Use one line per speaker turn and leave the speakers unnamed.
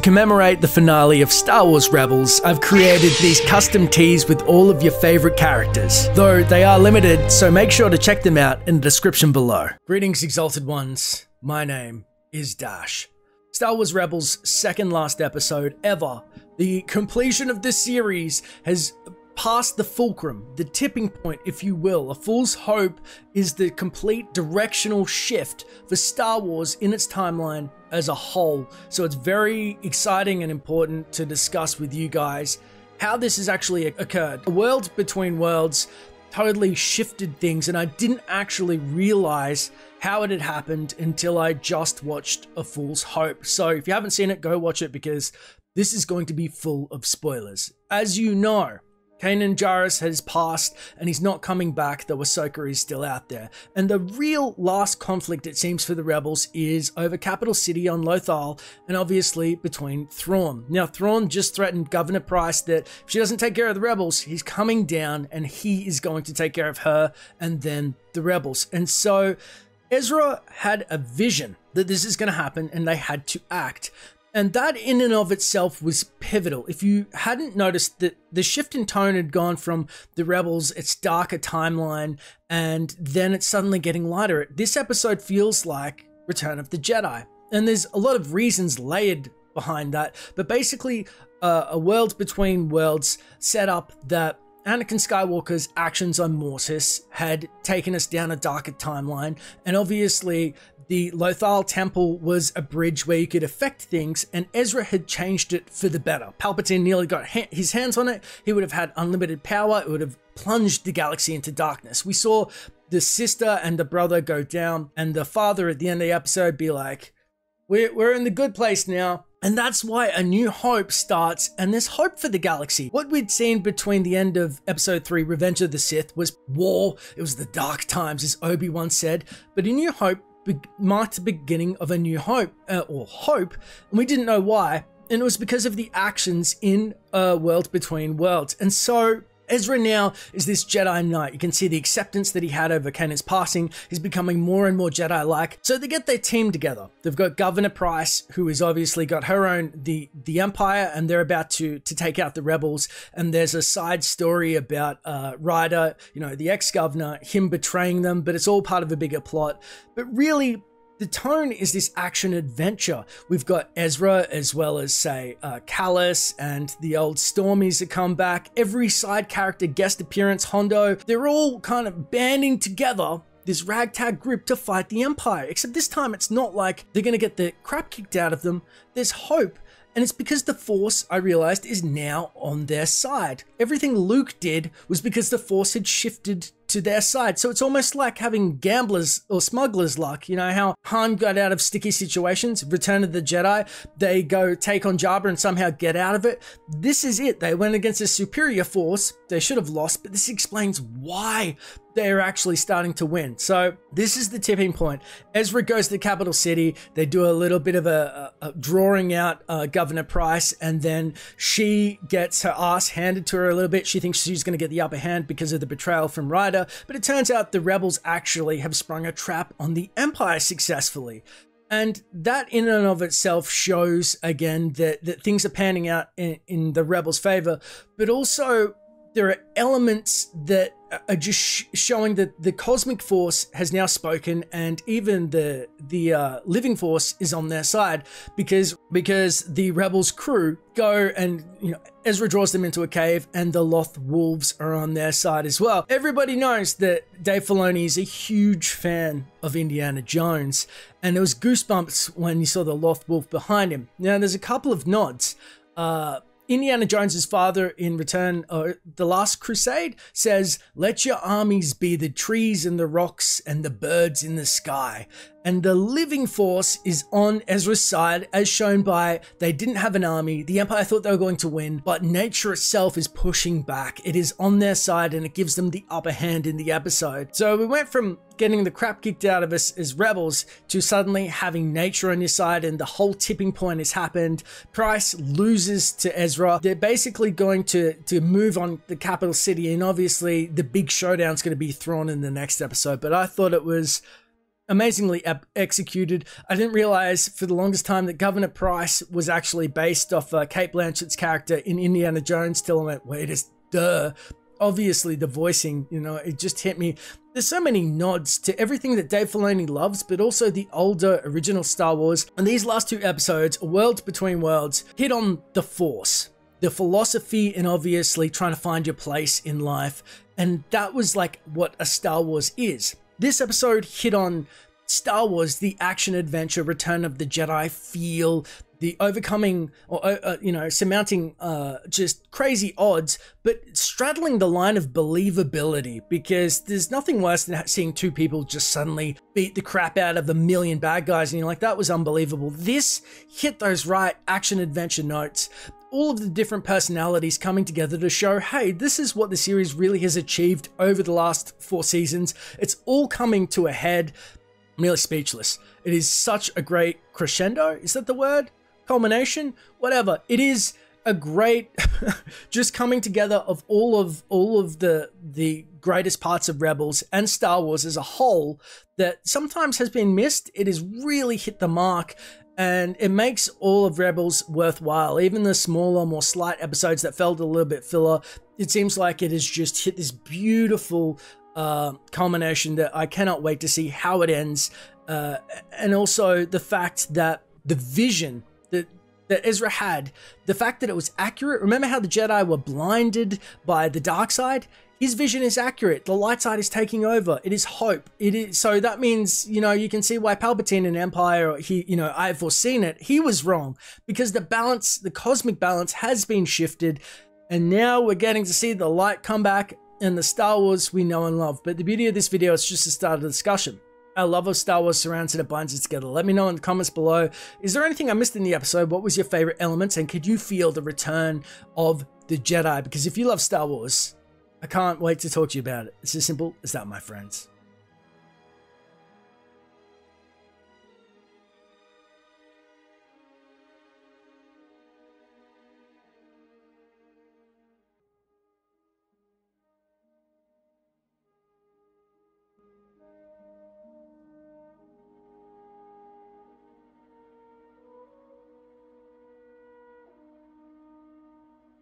commemorate the finale of Star Wars Rebels, I've created these custom tees with all of your favorite characters. Though they are limited, so make sure to check them out in the description below. Greetings, Exalted Ones. My name is Dash. Star Wars Rebels' second last episode ever. The completion of this series has past the fulcrum, the tipping point, if you will. A Fool's Hope is the complete directional shift for Star Wars in its timeline as a whole. So it's very exciting and important to discuss with you guys how this has actually occurred. A World Between Worlds totally shifted things, and I didn't actually realize how it had happened until I just watched A Fool's Hope. So if you haven't seen it, go watch it, because this is going to be full of spoilers. As you know, Kanan Jarrus has passed and he's not coming back, though Ahsoka is still out there. And the real last conflict, it seems, for the rebels is over Capital City on Lothal, and obviously between Thrawn. Now, Thrawn just threatened Governor Price that if she doesn't take care of the rebels, he's coming down and he is going to take care of her and then the rebels. And so Ezra had a vision that this is going to happen and they had to act. And that in and of itself was pivotal. If you hadn't noticed, that the shift in tone had gone from the Rebels, its darker timeline, and then it's suddenly getting lighter. This episode feels like Return of the Jedi. And there's a lot of reasons layered behind that. But basically, A World Between Worlds set up that Anakin Skywalker's actions on Mortis had taken us down a darker timeline, and obviously the Lothal Temple was a bridge where you could affect things, and Ezra had changed it for the better. Palpatine nearly got his hands on it. He would have had unlimited power. It would have plunged the galaxy into darkness. We saw the sister and the brother go down, and the father at the end of the episode be like, we're in the good place now. And that's why A New Hope starts, and there's hope for the galaxy. What we'd seen between the end of Episode 3, Revenge of the Sith, was war. It was the dark times, as Obi-Wan said. But A New Hope marked the beginning of a new hope, or hope, and we didn't know why. And it was because of the actions in A World Between Worlds. And so Ezra now is this Jedi Knight. You can see the acceptance that he had over Kanan's passing. He's becoming more and more Jedi-like. So they get their team together. They've got Governor Price, who has obviously got her own, the Empire, and they're about to take out the rebels. And there's a side story about Ryder, you know, the ex-governor, him betraying them, but it's all part of a bigger plot. But really, the tone is this action adventure. We've got Ezra, as well as, say, Callus and the old Stormies that come back. Every side character, guest appearance, Hondo, they're all kind of banding together, this ragtag group, to fight the Empire. Except this time it's not like they're going to get the crap kicked out of them. There's hope. And it's because the Force, I realized, is now on their side. Everything Luke did was because the Force had shifted to their side. So it's almost like having gamblers or smugglers luck. You know how Han got out of sticky situations, Return of the Jedi, they go take on Jabba and somehow get out of it. This is it. They went against a superior force. They should have lost, but this explains why they're actually starting to win. So this is the tipping point. Ezra goes to the capital city. They do a little bit of a drawing out Governor Price, and then she gets her ass handed to her a little bit. She thinks she's going to get the upper hand because of the betrayal from Ryder, but it turns out the rebels actually have sprung a trap on the Empire successfully. And that in and of itself shows again that things are panning out in the rebels' favor, but also there are elements that are just showing that the cosmic force has now spoken, and even the living force is on their side, because the rebels crew go and, you know, Ezra draws them into a cave, and the Loth Wolves are on their side as well. Everybody knows that Dave Filoni is a huge fan of Indiana Jones, and there was goosebumps when you saw the Loth Wolf behind him. Now there's a couple of nods. Indiana Jones's father in Return, The Last Crusade, says, "Let your armies be the trees and the rocks and the birds in the sky." And the living force is on Ezra's side, as shown by they didn't have an army. The Empire thought they were going to win, but nature itself is pushing back. It is on their side, and it gives them the upper hand in the episode. So we went from getting the crap kicked out of us as rebels to suddenly having nature on your side, and the whole tipping point has happened. Price loses to Ezra. They're basically going to move on the capital city, and obviously the big showdown is going to be Thrawn in the next episode. But I thought it was amazingly executed. I didn't realize for the longest time that Governor Price was actually based off Cate Blanchett's character in Indiana Jones, till I went, wait, duh. Obviously the voicing, you know, it just hit me. There's so many nods to everything that Dave Filoni loves, but also the older original Star Wars. And these last 2 episodes, A World Between Worlds, hit on the Force, the philosophy, and obviously trying to find your place in life. And that was like what a Star Wars is. This episode hit on Star Wars, the action adventure, Return of the Jedi feel, the overcoming or, surmounting just crazy odds, but straddling the line of believability, because there's nothing worse than seeing 2 people just suddenly beat the crap out of 1,000,000 bad guys, and you're like, that was unbelievable. This hit those right action adventure notes. All of the different personalities coming together to show, hey, this is what the series really has achieved over the last 4 seasons. It's all coming to a head. I'm really speechless. It is such a great crescendo. Is that the word? Culmination? Whatever. It is a great just coming together of all of the greatest parts of Rebels and Star Wars as a whole that sometimes has been missed. It has really hit the mark. And it makes all of Rebels worthwhile. Even the smaller, more slight episodes that felt a little bit filler, it seems like it has just hit this beautiful culmination that I cannot wait to see how it ends. And also the fact that the vision that Ezra had, the fact that it was accurate. Remember how the Jedi were blinded by the dark side? His vision is accurate. The light side is taking over. It is hope. It is, so that means, you know, you can see why Palpatine in Empire, I have foreseen it. He was wrong because the balance, the cosmic balance has been shifted. And now we're getting to see the light come back and the Star Wars we know and love. But the beauty of this video is just to start a discussion. Our love of Star Wars surrounds it and binds it together. Let me know in the comments below. Is there anything I missed in the episode? What was your favorite elements? And could you feel the return of the Jedi? Because if you love Star Wars, I can't wait to talk to you about it. It's as simple as that, my friends.